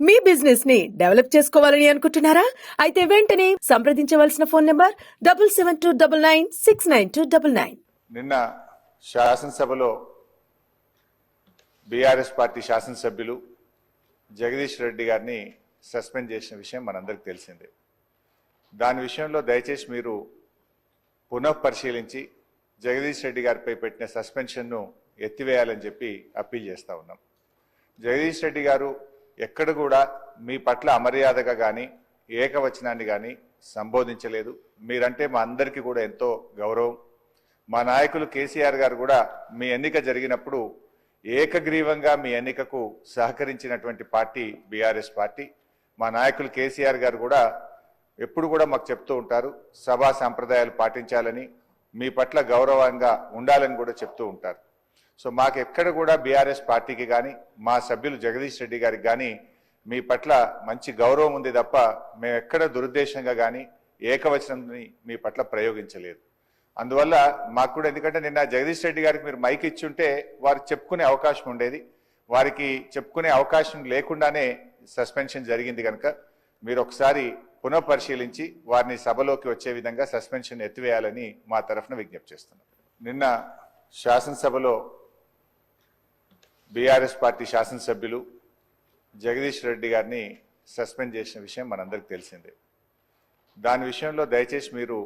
మీ business ని develop చేసుకోవాలని అనుకుంటున్నారా? అయితే వెంటనే సంప్రదించవలసిన ఫోన్ నంబర్ 7729969299. నిన్న శాసనసభలో బీఆర్ఎస్ పార్టీ శాసనసభ్యులు జగదీష్ రెడ్డి గారిని సస్పెండ్ చేసిన విషయం మనందరికీ తెలిసిందే. దాని విషయంలో దయచేసి మీరు పునఃపరిశీలించి జగదీష్ రెడ్డి గారిపై పెట్టిన సస్పెన్షన్ను ఎత్తివేయాలని చెప్పి అప్పీల్ చేస్తూ ఉన్నాం. జగదీష్ రెడ్డి గారు ఎక్కడ కూడా మీ పట్ల అమర్యాదగా కానీ ఏకవచనాన్ని కానీ సంబోధించలేదు. మీరంటే మా అందరికీ కూడా ఎంతో గౌరవం. మా నాయకులు కేసీఆర్ గారు కూడా మీ ఎన్నిక జరిగినప్పుడు ఏకగ్రీవంగా మీ ఎన్నికకు సహకరించినటువంటి పార్టీ బీఆర్ఎస్ పార్టీ. మా నాయకులు కేసీఆర్ గారు కూడా ఎప్పుడు కూడా మాకు చెప్తూ ఉంటారు, సభా సాంప్రదాయాలు పాటించాలని, మీ పట్ల గౌరవంగా ఉండాలని కూడా చెప్తూ ఉంటారు. సో మాకు ఎక్కడ కూడా బీఆర్ఎస్ పార్టీకి కానీ మా సభ్యులు జగదీష్ రెడ్డి గారికి కానీ మీ పట్ల మంచి గౌరవం ఉంది తప్ప మేము ఎక్కడ దురుద్దేశంగా కానీ ఏకవచనాన్ని మీ పట్ల ప్రయోగించలేదు. అందువల్ల మాకు కూడా, ఎందుకంటే నిన్న జగదీష్ రెడ్డి గారికి మీరు మైక్ ఇచ్చుంటే వారు చెప్పుకునే అవకాశం ఉండేది. వారికి చెప్పుకునే అవకాశం లేకుండానే సస్పెన్షన్ జరిగింది కనుక మీరు ఒకసారి పునఃపరిశీలించి వారిని సభలోకి వచ్చే విధంగా సస్పెన్షన్ ఎత్తివేయాలని మా తరఫున విజ్ఞప్తి చేస్తున్నాం. నిన్న శాసనసభలో బీఆర్ఎస్ పార్టీ శాసనసభ్యులు జగదీష్ రెడ్డి గారిని సస్పెండ్ చేసిన విషయం మనందరికీ తెలిసిందే. దాని విషయంలో దయచేసి మీరు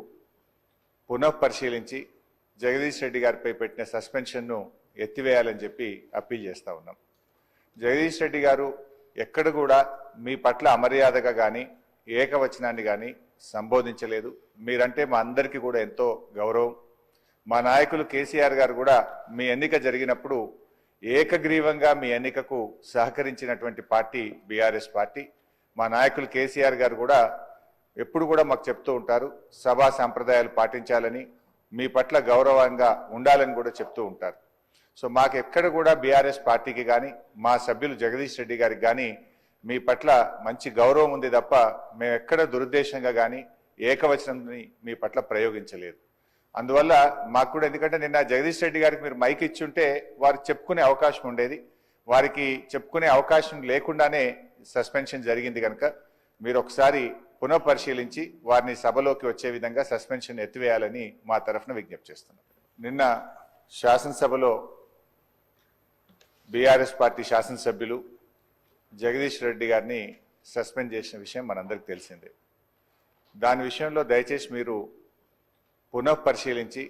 పునఃపరిశీలించి జగదీష్ రెడ్డి గారిపై పెట్టిన సస్పెన్షన్ను ఎత్తివేయాలని చెప్పి అప్పీల్ చేస్తూ ఉన్నాం. జగదీష్ రెడ్డి గారు ఎక్కడ కూడా మీ పట్ల అమర్యాదగా కానీ ఏకవచనాన్ని కానీ సంబోధించలేదు. మీరంటే మా అందరికీ కూడా ఎంతో గౌరవం. మా నాయకులు కేసీఆర్ గారు కూడా మీ ఎన్నిక జరిగినప్పుడు ఏకగ్రీవంగా మీ ఎన్నికకు సహకరించినటువంటి పార్టీ బీఆర్ఎస్ పార్టీ. మా నాయకులు కేసీఆర్ గారు కూడా ఎప్పుడు కూడా మాకు చెప్తూ ఉంటారు, సభా సాంప్రదాయాలు పాటించాలని, మీ పట్ల గౌరవంగా ఉండాలని కూడా చెప్తూ ఉంటారు. సో మాకు ఎక్కడ కూడా బీఆర్ఎస్ పార్టీకి కానీ మా సభ్యులు జగదీష్ రెడ్డి గారికి కానీ మీ పట్ల మంచి గౌరవం ఉంది తప్ప మేము ఎక్కడ దురుద్దేశంగా కానీ ఏకవచనాన్ని మీ పట్ల ప్రయోగించలేదు. అందువల్ల మాకు కూడా, ఎందుకంటే నిన్న జగదీష్ రెడ్డి గారికి మీరు మైక్ ఇచ్చుంటే వారు చెప్పుకునే అవకాశం ఉండేది. వారికి చెప్పుకునే అవకాశం లేకుండానే సస్పెన్షన్ జరిగింది కనుక మీరు ఒకసారి పునఃపరిశీలించి వారిని సభలోకి వచ్చే విధంగా సస్పెన్షన్ ఎత్తివేయాలని మా తరఫున విజ్ఞప్తి చేస్తున్నాం. నిన్న శాసనసభలో బీఆర్ఎస్ పార్టీ శాసనసభ్యులు జగదీష్ రెడ్డి గారిని సస్పెండ్ చేసిన విషయం మనందరికీ తెలిసిందే. దాని విషయంలో దయచేసి మీరు పునఃపరిశీలించి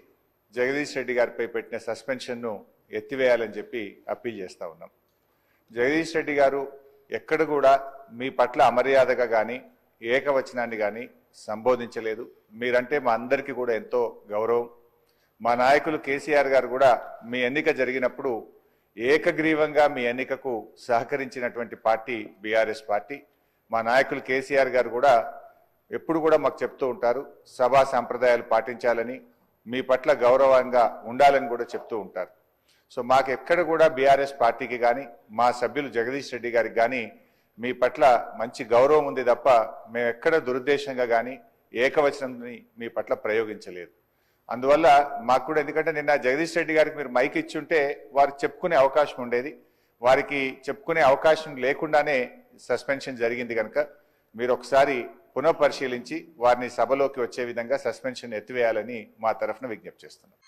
జగదీష్ రెడ్డి గారిపై పెట్టిన సస్పెన్షన్ను ఎత్తివేయాలని చెప్పి అప్పీల్ చేస్తూ ఉన్నాం. జగదీష్ రెడ్డి గారు ఎక్కడ కూడా మీ పట్ల అమర్యాదగా కానీ ఏకవచనాన్ని కానీ సంబోధించలేదు. మీరంటే మా అందరికీ కూడా ఎంతో గౌరవం. మా నాయకులు కేసీఆర్ గారు కూడా మీ ఎన్నిక జరిగినప్పుడు ఏకగ్రీవంగా మీ ఎన్నికకు సహకరించినటువంటి పార్టీ బీఆర్ఎస్ పార్టీ. మా నాయకులు కేసీఆర్ గారు కూడా ఎప్పుడు కూడా మాకు చెప్తూ ఉంటారు, సభా సాంప్రదాయాలు పాటించాలని, మీ పట్ల గౌరవంగా ఉండాలని కూడా చెప్తూ ఉంటారు. సో మాకు ఎక్కడ కూడా బీఆర్ఎస్ పార్టీకి కానీ మా సభ్యులు జగదీష్ రెడ్డి గారికి కానీ మీ పట్ల మంచి గౌరవం ఉంది తప్ప మేము ఎక్కడ దురుద్దేశంగా కానీ ఏకవచనాన్ని మీ పట్ల ప్రయోగించలేదు. అందువల్ల మాకు కూడా, ఎందుకంటే నిన్న జగదీష్ రెడ్డి గారికి మీరు మైక్ ఇచ్చుంటే వారు చెప్పుకునే అవకాశం ఉండేది. వారికి చెప్పుకునే అవకాశం లేకుండానే సస్పెన్షన్ జరిగింది కనుక మీరు ఒకసారి పునఃపరిశీలించి వారిని సభలోకి వచ్చే విధంగా సస్పెన్షన్ ఎత్తివేయాలని మా తరఫున విజ్ఞప్తి చేస్తున్నాం.